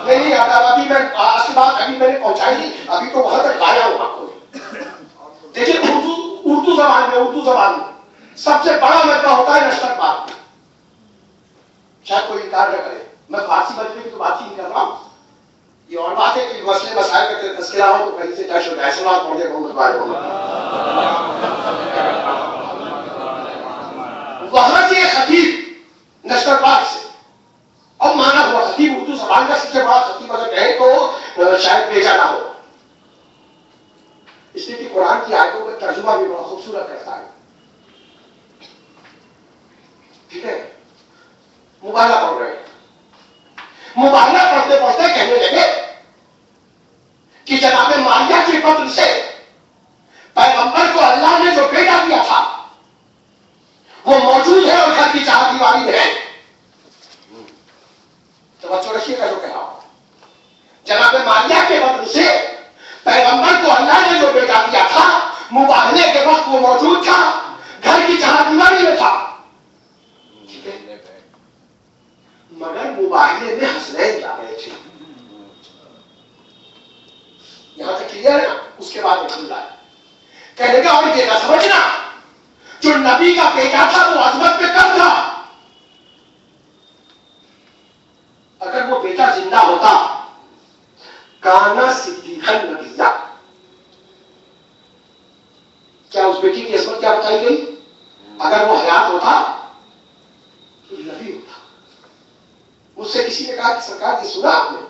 نہیں ابھی میں آج کی بات ابھی میں نے پہنچائی نہیں، ابھی تو وہاں تک لایا ہوں آپ کو. دیکھیے اردو زبان میں سب سے بڑا مدعا ہوتا ہے نشتر بات. شاید کوئی انکار نہ کرے، میں فارسی مجمے کی تو بات ہی نہیں کر رہا ہوں. یہ اور بات ہے کہ مسئلے مسائل کا تذکرہ ہو تو کہیں سے ٹچ ہو جائے. سلام پڑھ دے محمد والے وہاں سے خطیب نشتر بات سے اب مانا ہوا خطیب اردو زبان کا سب سے بڑا خطیب اگر کہیں تو شاید بھیجا نہ ہو. اس لیے کہ قرآن کی آیتوں کا ترجمہ بھی بڑا خوبصورت کرتا ہے. ٹھیک ہے، مبالغہ پڑھ رہے ہیں. مبالغہ پڑھتے پڑھتے کہنے لگے کہ جناب ماریہ کے فضل سے پیغمبر کو اللہ نے جو بیٹا دیا تھا وہ موجود ہے اور گھر کی چار دیواری میں ہے. توجہ رکھیے گا جو کہہ رہا ہوں. جناب ماریہ کے فضل سے پیغمبر کو اللہ نے جو بیٹا دیا تھا مباہلے کے وقت وہ موجود تھا، گھر کی چار دیواری میں تھا. مگر مباہلے میں حسنین جا رہے تھے. یہاں تک کلیئر ہے نا؟ اس کے بعد کھل رہا ہے کہنے کا. اور یہ نہ سمجھنا جو نبی کا بیٹا تھا وہ عظمت میں کم تھا. اگر وہ بیٹا زندہ ہوتا کانا صدیقا نبیہ، کیا اس بیٹی کی عظمت کیا بتائی گئی؟ اگر وہ حیات ہوتا تو نبی ہوتا. مجھ سے کسی نے کہا کہ سرکار یہ سنا آپ نے؟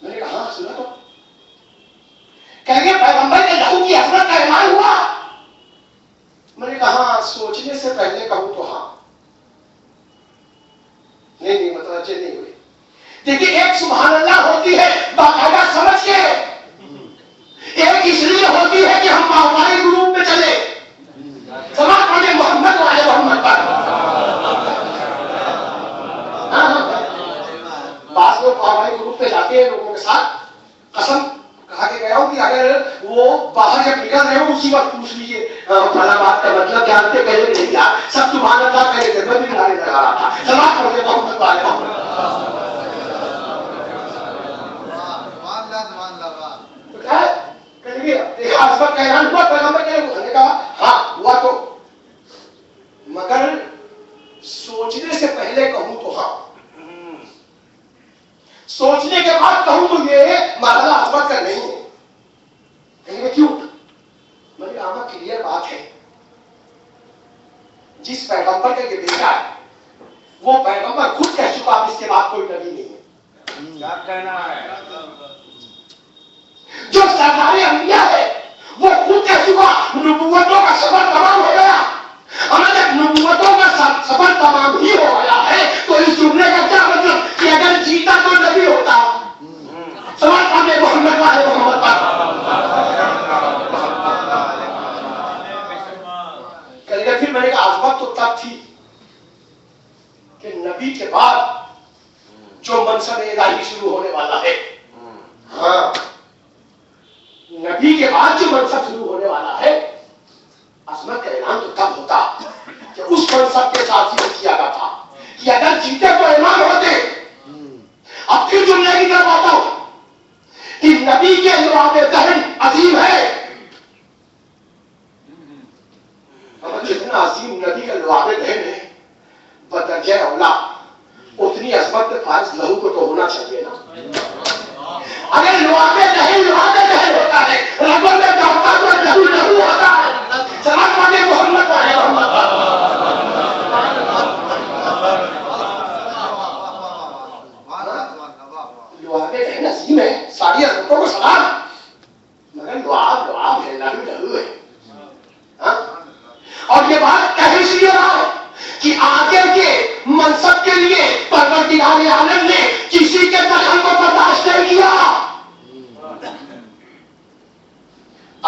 میں نے کہا ہاں سنا. تو کہیں گے پیغمبر کے لہو کی عظمت کا اعلان ہوا؟ میں نے کہا ہاں سوچنے سے پہلے کہوں تو ہاں. نہیں متوجہ نہیں ہوئے. دیکھیے ایک سبحان اللہ ہوتی ہے باقاعدہ سمجھ کے، ایک اس لیے ہوتی ہے کہ ہم ماہواری گروپ میں چلے. سماج پڑھے محمد والے محمد پر. بعض لوگ ماہواری گروپ پہ جاتے ہیں لوگوں کے ساتھ، قسم کہا کے گیا ہوں کہ اگر وہ باہر جب نکل رہے ہو اسی وقت پوچھ لیجیے فلاں بات کا مطلب جانتے پہلے نہیں کیا. سب سبحان اللہ پہلے تھے، میں بھی نعرے لگا رہا تھا. سماج پڑھے محمد والے محمد. عظمت کا اعلان ہوا پیغمبر نے کہا ہاں ہوا. تو مگر سوچنے سے پہلے کہوں تو ہاں، سوچنے کے بعد کہوں تو یہ مرحلہ عظمت کا نہیں ہے. کہیں گے کیوں؟ میں نے کہا کلیئر بات ہے. جس پیغمبر کا یہ بیٹا ہے وہ پیغمبر خود کہہ چکا اب اس کے بعد کوئی نبی نہیں ہے. کیا کہنا ہے؟ جو سردار انبیاء ہے وہ خود کہہ چکا نبوتوں کا سفر تمام ہو گیا. ہمیں جب نبوتوں کا سفر تمام ہی ہو گیا ہے تو اس جملے کا کیا مطلب کہ اگر جیتا تو نبی ہوتا. سمجھ پاتے محمد والے محمد پر. پھر میں نے کہا عظمت تو تب تھی کہ نبی کے بعد جو منصب الہی شروع ہونے والا ہے. ہاں نبی کے بعد جو منصب شروع ہونے والا ہے عظمت کا اعلان تو تب ہوتا کہ اس منصب کے ساتھ ہی کیا گیا تھا کہ اگر جیتے تو امام ہوتے. اب پھر جملے کی طرف آتا ہوں کہ نبی کے لعاب دہن عظیم ہے. جتنا عظیم نبی کا لعاب دہن ہے بدرجہ اولا اتنی عظمت فارض لہو کو تو ہونا چاہیے نا. اگر لعاب دہن ہوتا ہے رگوں میں دوڑتا تو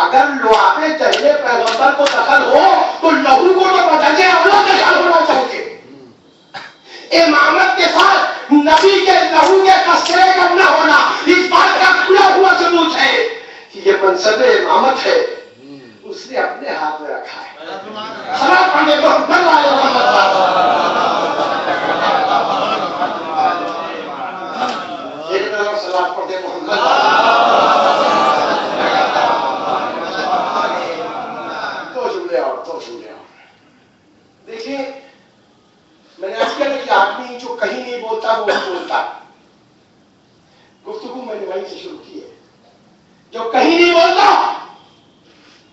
اگر لعاب جہل پیغمبر کو دخل ہو تو لہو کو تو بدرجہ اولا دخل ہونا چاہیے. امامت کے ساتھ نبی کے لہو کے قصرے کا نہ ہونا اس بات کا کھلا ہوا ثبوت ہے کہ یہ منصب امامت ہے اس نے اپنے ہاتھ میں رکھا ہے. صلاۃ پڑھنے کو ہم کر رہے ہیں. صلاۃ پڑھنے کو ہم دیکھیے میں نے آج کیا کہ آدمی جو کہیں نہیں بولتا وہ نہیں بولتا. گفتگو میں نے وہیں سے شروع کی ہے. جو کہیں نہیں بولتا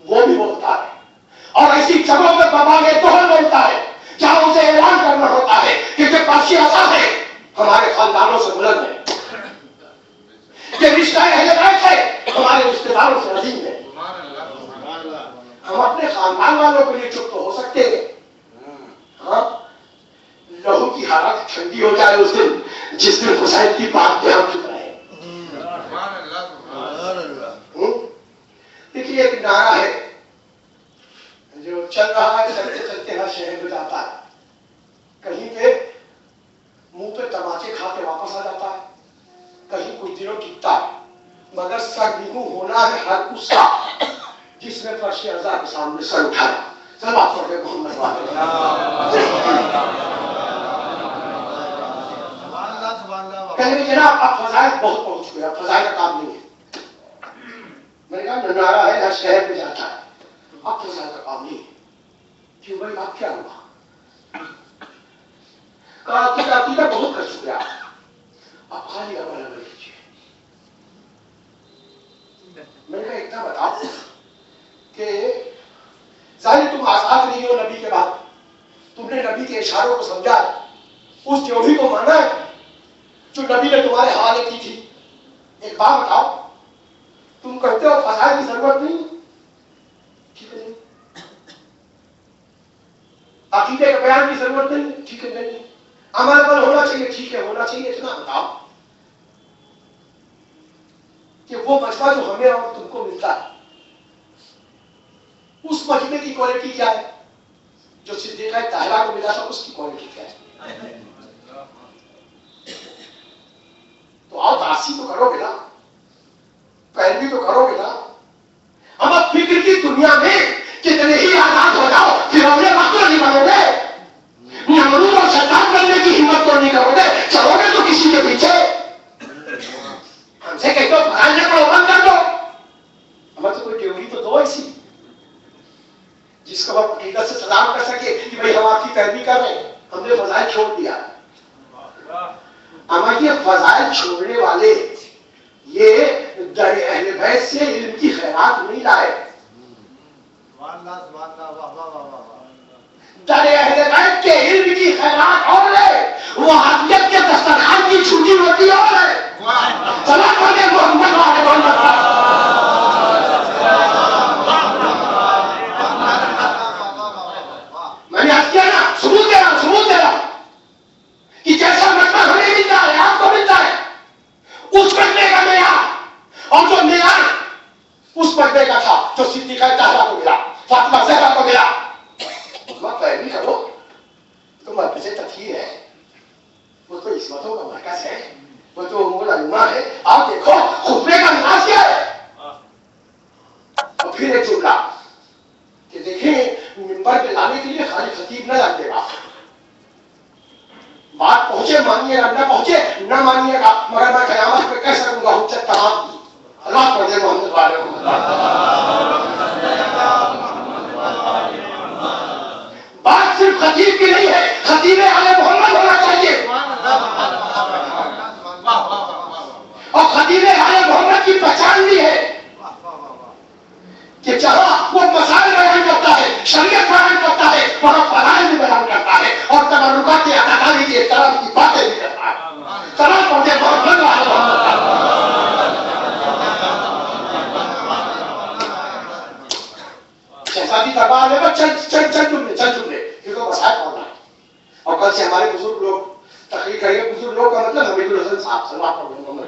وہ بھی بولتا ہے اور ایسی جگہوں میں بابانے دوہر بولتا ہے جہاں اسے اعلان کرنا ہوتا ہے کہ یہ پرچی آتا ہے ہمارے خاندانوں سے بلند ہے, یہ رشتہ اہل بیت ہے ہمارے رشتے داروں سے عظیم ہے. ہم اپنے خاندان والوں کے لیے چپ تو ہو سکتے ہیں. ہاں لہو کی حالت ٹھنڈی ہو جائے اس دن جس دن حسین کی بات پہ ہم چپ رہے. دیکھیے ایک نعرہ ہے جو چل رہا ہے چلتے چلتے ہر شہر میں جاتا ہے. کہیں پہ منہ پہ تماچے کھا کے واپس آ جاتا ہے, کہیں کچھ دنوں ٹکتا ہے, مگر سرنگوں ہونا ہے ہر اس کا جس نے فرش عزا کے سامنے سر اٹھایا. صلوات پڑھ کے محمد کہیں جناب اب فضائل بہت پہنچ چکے, اب فضائل کا کام نہیں ہے. میں نے کہا نعرہ ہے ہر شہر میں جاتا ہے, اب فضائل کا کام نہیں ہے. کیوں بھائی اب کیا ہوا؟ کہا عقیدہ بہت کر چکے اب خالی عمل عمل کیجیے. میں نے کہا اتنا بتاؤ کہ ظاہر تم آزاد نہیں ہو نبی کے بعد, تم نے نبی کے اشاروں کو سمجھا ہے, اس تھیوری کو مانا ہے جو نبی نے تمہارے حوالے کی تھی. ایک بات بتاؤ, تم کہتے ہو فضائل کی ضرورت نہیں, ٹھیک ہے نہیں. عقیدے کا بیان کی ضرورت نہیں, ٹھیک ہے نہیں. عمل پر ہونا چاہیے, ٹھیک ہے ہونا چاہیے. اتنا بتاؤ کہ وہ مجمع جو ہمیں اور تم کو ملتا ہے اس مجمع کی کوالٹی کیا ہے؟ جو صدیقہ طاہرہ کو ملا تھا اس کی کوالٹی کیا ہے؟ تو آؤ تعصیب تو کرو گے نا, پیروی تو کرو گے نا. ہم اب فکر کی دنیا میں کتنے ہی آزاد ہو جاؤ پھر ہم نے وقت نہیں بنو گے, نمرود اور شیطان بننے کی ہمت تو نہیں کرو گے, چلو گے تو کسی کے پیچھے. ہم سے کہتے ہو پڑھانے کو بند کر دو, ہمیں تو کوئی تھیوری تو دو ایسی جس کو ہم عقیدت سے سلام کر سکے کہ بھائی ہم آپ کی پیروی کر رہے ہیں. ہم نے فضائل چھوڑ دیا. اما یہ فضائل چھوڑنے والے یہ در اہل بیت سے علم کی خیرات نہیں لائے. در اہل بیت کے علم کی خیرات اور ہے, وہ حقیقت کے دسترخوان کی چھٹی ہوتی اور ہے. صلاۃ پڑھ کے محمد میں نے آج کیا نا, ثبوت دے رہا کہ جیسا مطلب ہمیں ملتا ہے آپ کو ملتا ہے, اس مطلب کا معیار اور جو معیار اس مطلب کا تھا جو صدیقہ طاہرہ کو ملا, فاطمہ زہرا کو ملا. پیروی کرو, تو مرکز تطہیر ہے, وہ تو عصمتوں کا مرکز ہے, وہ تو امور العلماء ہے. آپ دیکھو خطبے کا انداز کیا ہے. اور پھر ایک جملہ کہ دیکھیں منبر پہ لانے کے لیے خالی خطیب نہ لگے گا, بات پہنچے مانیے گا, نہ پہنچے نہ مانیے گا, مگر میں قیامت پہ کہہ سکوں گا حجت تمام کی. اللہ پڑھ دے محمد والے بات صرف خطیب کی نہیں ہے, خطیب آل محمد ہونا چاہیے. اور خطیب آل محمد کی پہچان بھی ہے کہ جہاں وہ مسائل بیان کرتا ہے, شریعت بیان کرتا ہے, وہاں فضائل بھی بیان کرتا ہے اور تبرکات کی اداکاری کی احترام کی باتیں بھی کرتا ہے. سلام پڑھتے محمد شہزادی دربار میں چند جملے یہ تو مسائل پڑھنا ہے. اور کل سے ہمارے بزرگ لوگ تقریر کریں گے. بزرگ لوگ کا مطلب حمید الحسن صاحب. سلام پڑھتے محمد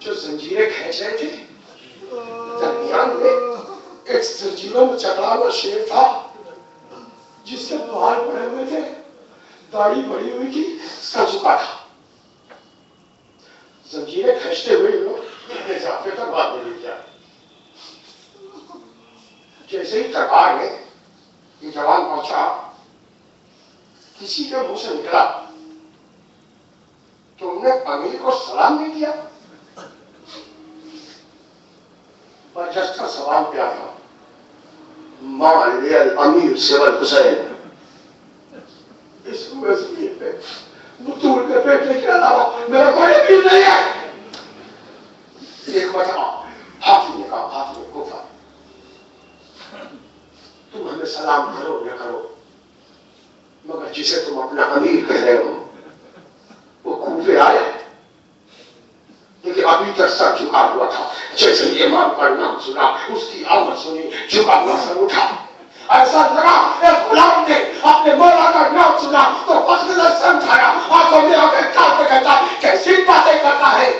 جو زنجیریں کھینچ رہے تھے، درمیان میں ایک زنجیروں میں جکڑا ہوا شیر تھا جس کے بال پڑے ہوئے تھے، داڑھی بڑی ہوئی تھی، سر جھکا تھا. زنجیریں کھینچتے ہوئے لوگ اضافے تک بات نہیں لے جائے. جیسے ہی دربار میں یہ جوان پہنچا، کسی کے منہ سے نکلا، تم نے امیر کو سلام نہیں دیا؟ برجستہ سوال کیا تھا؟ ما علی الامیر سوى الحسین. اس وزیر پہ بطول کے بیٹے کے علاوہ میرا کوئی امیر نہیں ہے. ایک مرتبہ حاکم نے کہا، حاکم کوفہ، تم ہمیں سلام کرو نہ کرو، مگر جسے تم اپنا امیر کہہ رہے ہو وہ کوفے آئے، لیکن ابھی تک سر جھکا ہوا تھا. جیسے یہ امام کا نام سنا، اس کی آمد سنی، جھکا ہوا سر اٹھا. ایسا لگا ایک غلام نے اپنے مولا کا نام سنا تو فخر سے سر اٹھایا، آنکھوں میں آنکھیں ڈال کے کہتا کیسی باتیں کرتا ہے.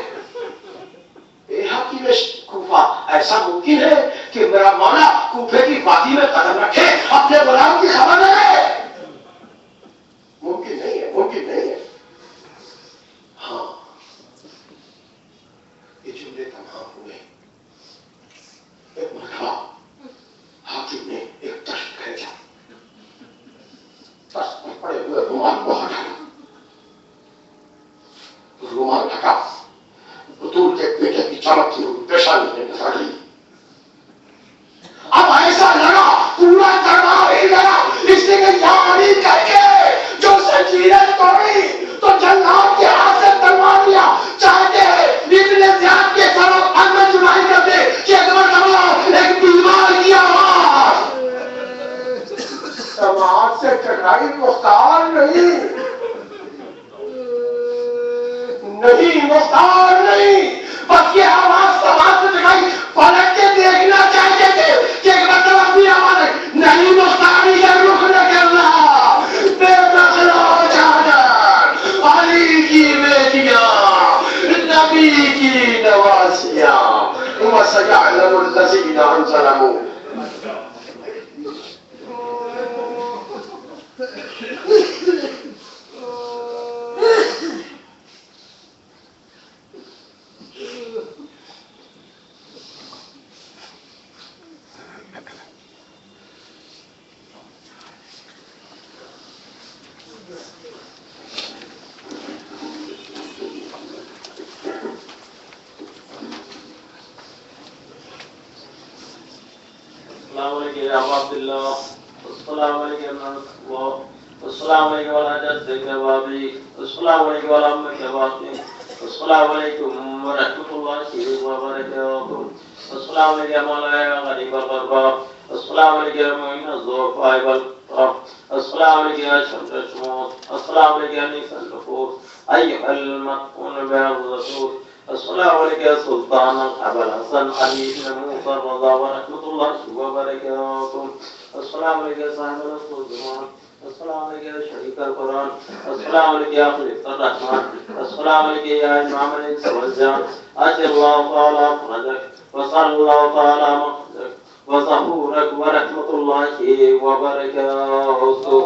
اے حکیم کوفہ، ایسا ممکن ہے کہ میرا مولا کوفے کی وادی میں قدم رکھے اپنے غلام کی خبر نہ لے؟ ممکن نہیں ہے، ممکن نہیں ہے. ہاں، یہ جملے تمام ہوئے. ایک مرتبہ حاکم نے ایک تخت کھینچا، تخت پر پڑے ہوئے رومال کو ہٹایا، رومال ہٹا، بطول کے بیٹے کی چمکتی ہوئی پیشانی میں نظر آئی. اب ایسا لگا پورا دربار ہی گیا. اس نے یا علی کہہ کے جو زنجیریں توڑی تو جلاد کے ہاتھ سے تلوار لیا. چاہتے ہیں ابن زیاد کے طرف احمد جماعی کرتے کہ ایک مرتبہ ایک بیمار کی آواز سماعت سے ٹکرائی. مختار نہیں، نہیں مختار نہیں، بس یہ آواز سماعت سے ٹکرائی. پلٹ کے دیکھنا چاہتے تھے کہ ایک مرتبہ اپنی آواز ہے، نہیں مختاری کا رخ نہ کرنا، بے نخلا چادر، علی کی بیٹیاں، نبی کی نوازیاں، وَسَيَعْلَمُ الَّذِينَ ظَلَمُوا. السلام علیکم یا عبد اللہ، السلام علیکم ورحمۃ اللہ، السلام علیکم وعلیٰ جدک وابی، السلام علیکم وعلیٰ امک وابی، السلام علیکم ورحمۃ اللہ وبرکاتہ، السلام علیکم مولانا غریب الغربا، السلام علیکم معین الضعفاء والفقراء، السلام علیکم شمس الشموس، السلام علیکم انیس النفوس ایھا المدفون بالرسول، السلام علیکم سلطان ابو الحسن علی بن موسیٰ الرضا ورحمۃ اللہ وبرکاتہ، السلام علیکم صاحب رسول زمان، السلام علیکم شریک القرآن، السلام علیکم خلیفۃ الرحمن، السلام علیکم یا امام الانس والجان، اجل اللہ تعالی فرجک وصل اللہ تعالی مقدک وظہورک ورحمۃ اللہ وبرکاتہ.